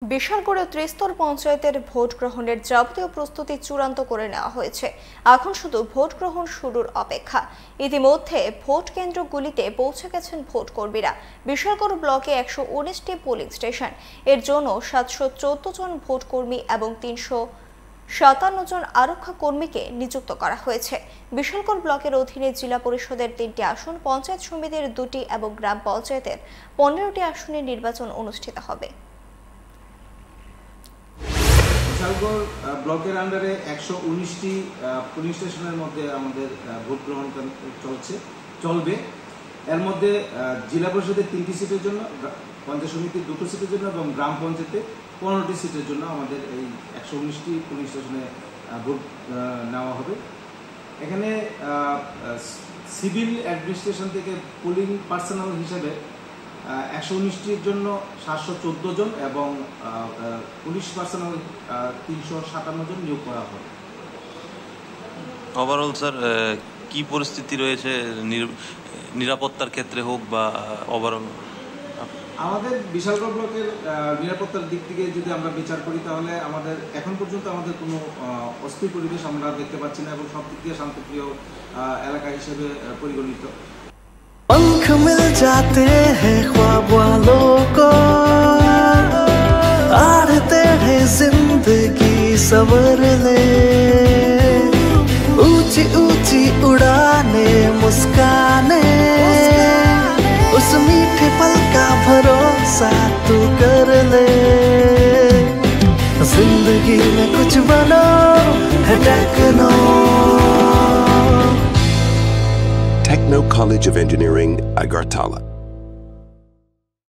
বিশালগড়ে ত্রিস্তর পঞ্চায়েতের ভোট গ্রহণের যাবতীয় প্রস্তুতি চূড়ান্ত করে নেওয়া হয়েছে। এখন শুধু ভোট গ্রহণ শুরুর অপেক্ষা। ইতিমধ্যে ভোট কেন্দ্রগুলিতে পৌঁছে গেছেন ভোট কর্মীরা। বিশালগড় ব্লকে 119টি পোলিং স্টেশন, এর জন্য 714 জন ভোট কর্মী এবং 357 জন আরক্ষা কর্মীকে নিযুক্ত করা হয়েছে। বিশালগড় ব্লকের অধীনে জেলা পরিষদের 3টি আসন, পঞ্চায়েত সমিতির 2টি এবং গ্রাম পঞ্চায়েতের 15টি আসনে নির্বাচন অনুষ্ঠিত হবে। বিশালগড় ব্লকের আন্ডারে 119টি পুলিং স্টেশনের মধ্যে আমাদের ভোট গ্রহণ চলবে। এর মধ্যে জেলা পরিষদের 3টি সিটের জন্য, পঞ্চায়েত সমিতির 2টো সিটের জন্য এবং গ্রাম পঞ্চায়েতে 15টি সিটের জন্য আমাদের এই 119টি পুলিং স্টেশনে ভোট নেওয়া হবে। এখানে সিভিল অ্যাডমিনিস্ট্রেশন থেকে পুলিং পার্সোনাল হিসেবে 119টির জন্য 714 জন এবং পুলিশ পার্সোনাল 357 জন নিয়োগ করা হবে। ওভারঅল স্যার কি পরিস্থিতি রয়েছে নিরাপত্তার ক্ষেত্রে হোক বা ওভারঅল? আমাদের বিশালগড় ব্লকের নিরাপত্তার দিক থেকে যদি আমরা বিচার করি তাহলে আমাদের এখন পর্যন্ত আমাদের কোনো অস্থির পরিবেশ আমরা দেখতে পাচ্ছি না এবং সব দিক দিয়ে শান্তিপ্রিয় এলাকা হিসেবে পরিগণিত। पंख मिल जाते हैं ख्वाब वालों को, आड़ते हैं जिंदगी सवर ले, ऊंची ऊंची उड़ाने मुस्काने, उस मीठे पल का भरोसा तू कर ले। जिंदगी में कुछ बनो है techno. Techno College of Engineering, Agartala.